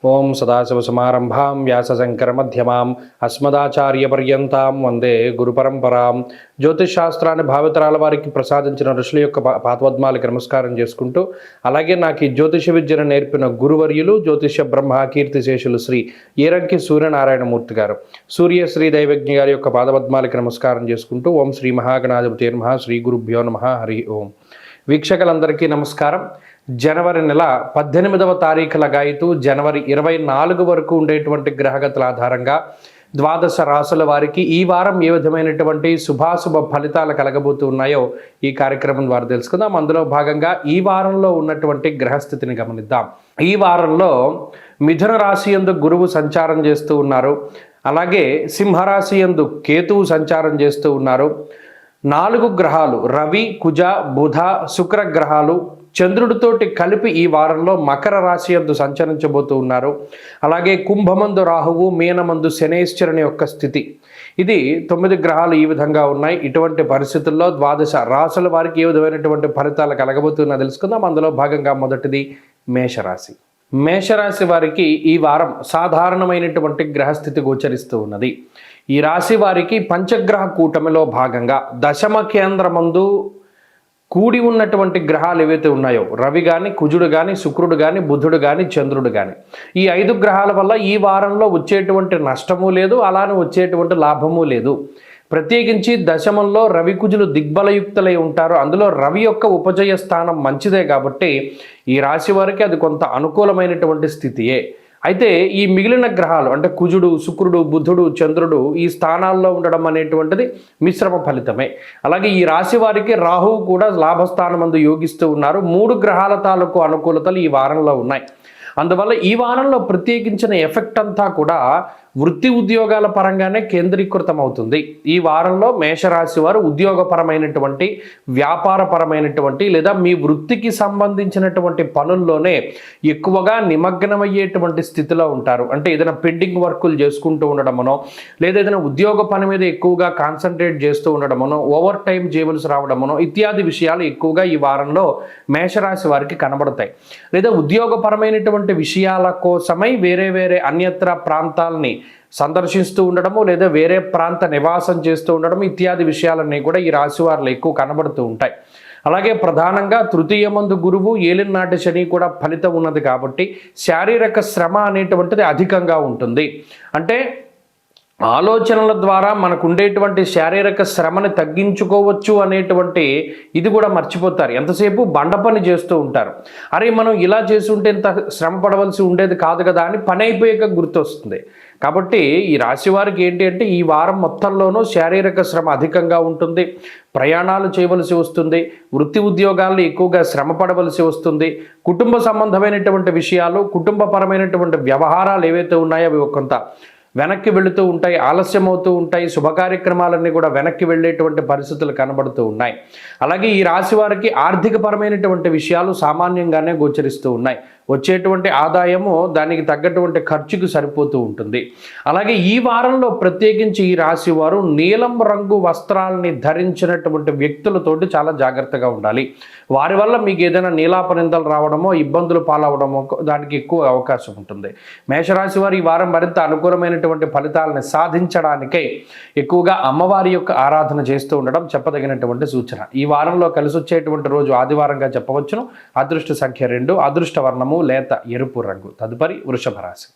ఓం సదాశివసమారంభాం వ్యాసశంకరమధ్యమాం అస్మదాచార్యపర్యంతాం వందే గురుపరంపరాం. జ్యోతిష్ శాస్త్రాన్ని భావితరాల వారికి ప్రసాదించిన ఋషుల యొక్క పాదపద్మాలకి నమస్కారం చేసుకుంటూ, అలాగే నాకు ఈ జ్యోతిష విద్యను నేర్పిన గురువర్యులు జ్యోతిష బ్రహ్మ కీర్తిశేషులు శ్రీ ఈరంకి సూర్యనారాయణమూర్తి గారు, సూర్యశ్రీ దైవజ్ఞ గారి యొక్క పాదపద్మాలకి నమస్కారం చేసుకుంటూ, ఓం శ్రీ మహాగణాధిపతి నమః, శ్రీ గురుభ్యో నమః, హరి ఓం. వీక్షకులందరికీ నమస్కారం. జనవరి నెల 18వ తారీఖుల గాయతూ జనవరి 24 వరకు ఉండేటువంటి గ్రహగతుల ఆధారంగా ద్వాదశ రాసుల వారికి ఈ వారం ఏ విధమైనటువంటి శుభాశుభ ఫలితాలు కలగబోతూ ఉన్నాయో ఈ కార్యక్రమం ద్వారా తెలుసుకుందాం. అందులో భాగంగా ఈ వారంలో ఉన్నటువంటి గ్రహస్థితిని గమనిద్దాం. ఈ వారంలో మిథున రాశి యందు గురువు సంచారం చేస్తూ ఉన్నారు. అలాగే సింహరాశి యందు కేతువు సంచారం చేస్తూ ఉన్నారు. 4 గ్రహాలు రవి, కుజ, బుధ, శుక్ర గ్రహాలు చంద్రుడితోటి కలిపి ఈ వారంలో మకర రాశి యందు సంచరించబోతూ ఉన్నారు. అలాగే కుంభమందు రాహువు, మీనమందు శనేశ్వరుని యొక్క స్థితి. ఇది 9 గ్రహాలు ఈ విధంగా ఉన్నాయి. ఇటువంటి పరిస్థితుల్లో ద్వాదశ రాశుల వారికి ఏ విధమైనటువంటి ఫలితాలు కలగబోతున్నా తెలుసుకుందాం. అందులో భాగంగా మొదటిది మేషరాశి. మేషరాశి వారికి ఈ వారం సాధారణమైనటువంటి గ్రహస్థితి గోచరిస్తూ ఉన్నది. ఈ రాశి వారికి పంచగ్రహ కూటమిలో భాగంగా దశమ కేంద్రమందు కూడి ఉన్నటువంటి గ్రహాలు ఏవైతే ఉన్నాయో, రవి కానీ, కుజుడు కానీ, శుక్రుడు కానీ, బుధుడు కానీ, చంద్రుడు కానీ, ఈ 5 గ్రహాల వల్ల ఈ వారంలో వచ్చేటువంటి నష్టము లేదు, అలానే వచ్చేటువంటి లాభము లేదు. ప్రత్యేకించి దశమంలో రవి, కుజులు దిగ్బలయుక్తులై ఉంటారు. అందులో రవి యొక్క ఉపజయ స్థానం మంచిదే కాబట్టి ఈ రాశి వారికి అది కొంత అనుకూలమైనటువంటి స్థితియే. అయితే ఈ మిగిలిన గ్రహాలు అంటే కుజుడు, శుక్రుడు, బుధుడు, చంద్రుడు ఈ స్థానాల్లో ఉండడం అనేటువంటిది మిశ్రమ ఫలితమే. అలాగే ఈ రాశి వారికి రాహువు కూడా లాభస్థానమందు యోగిస్తూ ఉన్నారు. 3 గ్రహాల తాలూకు అనుకూలతలు ఈ వారంలో ఉన్నాయి. అందువల్ల ఈ వారంలో ప్రత్యేకించిన ఎఫెక్ట్ అంతా కూడా వృత్తి ఉద్యోగాల పరంగానే కేంద్రీకృతం అవుతుంది. ఈ వారంలో మేషరాశి వారు ఉద్యోగపరమైనటువంటి, వ్యాపారపరమైనటువంటి లేదా మీ వృత్తికి సంబంధించినటువంటి పనుల్లోనే ఎక్కువగా నిమగ్నమయ్యేటువంటి స్థితిలో ఉంటారు. అంటే ఏదైనా పెండింగ్ వర్కులు చేసుకుంటూ ఉండడమనో, లేదా ఏదైనా ఉద్యోగ పని మీద ఎక్కువగా కాన్సన్ట్రేట్ చేస్తూ ఉండడమనో, ఓవర్ టైం చేయవలసి రావడమనో ఇత్యాది విషయాలు ఎక్కువగా ఈ వారంలో మేషరాశి వారికి కనబడతాయి. లేదా ఉద్యోగపరమైనటువంటి విషయాల కోసమై వేరే అన్యత్ర ప్రాంతాలని సందర్శిస్తూ ఉండడము, లేదా వేరే ప్రాంత నివాసం చేస్తూ ఉండడం ఇత్యాది విషయాలన్నీ కూడా ఈ రాశి వారిలో ఎక్కువ కనబడుతూ ఉంటాయి. అలాగే ప్రధానంగా తృతీయమందు గురువు, ఏలినాటి శని కూడా ఫలితం ఉన్నది కాబట్టి శారీరక శ్రమ అనేటువంటిది అధికంగా ఉంటుంది. అంటే ఆలోచనల ద్వారా మనకు ఉండేటువంటి శారీరక శ్రమని తగ్గించుకోవచ్చు అనేటువంటి ఇది కూడా మర్చిపోతారు. ఎంతసేపు బండ పని చేస్తూ ఉంటారు. అరే మనం ఇలా చేస్తుంటే ఇంత శ్రమ పడవలసి ఉండేది కాదు కదా అని పని అయిపోయాక గుర్తొస్తుంది. కాబట్టి ఈ రాశి వారికి ఏంటి అంటే ఈ వారం మొత్తంలోనూ శారీరక శ్రమ అధికంగా ఉంటుంది. ప్రయాణాలు చేయవలసి వస్తుంది. వృత్తి ఉద్యోగాల్లో ఎక్కువగా శ్రమ పడవలసి వస్తుంది. కుటుంబ సంబంధమైనటువంటి విషయాలు, కుటుంబపరమైనటువంటి వ్యవహారాలు ఏవైతే ఉన్నాయో అవి కొంత వెనక్కి వెళుతూ ఉంటాయి, ఆలస్యం అవుతూ ఉంటాయి. శుభ కార్యక్రమాలన్నీ కూడా వెనక్కి వెళ్ళేటువంటి పరిస్థితులు కనబడుతూ ఉన్నాయి. అలాగే ఈ రాశి వారికి ఆర్థికపరమైనటువంటి విషయాలు సామాన్యంగానే గోచరిస్తూ ఉన్నాయి. వచ్చేటువంటి ఆదాయము దానికి తగ్గటువంటి ఖర్చుకు సరిపోతూ ఉంటుంది. అలాగే ఈ వారంలో ప్రత్యేకించి ఈ రాశి వారు నీలం రంగు వస్త్రాలని ధరించినటువంటి వ్యక్తులతోటి చాలా జాగ్రత్తగా ఉండాలి. వారి వల్ల మీకు ఏదైనా నీలాపనిందలు రావడమో, ఇబ్బందులు పాలవడమో దానికి ఎక్కువ అవకాశం ఉంటుంది. మేషరాశి వారు ఈ వారం మరింత అనుకూలమైనటువంటి ఫలితాలను సాధించడానికై ఎక్కువగా అమ్మవారి యొక్క ఆరాధన చేస్తూ ఉండడం చెప్పదగినటువంటి సూచన. ఈ వారంలో కలిసి వచ్చేటువంటి రోజు ఆదివారంగా చెప్పవచ్చును. అదృష్ట సంఖ్య 2, అదృష్ట వర్ణము లేత ఎరుపు రంగు. తదుపరి వృషభ రాశి.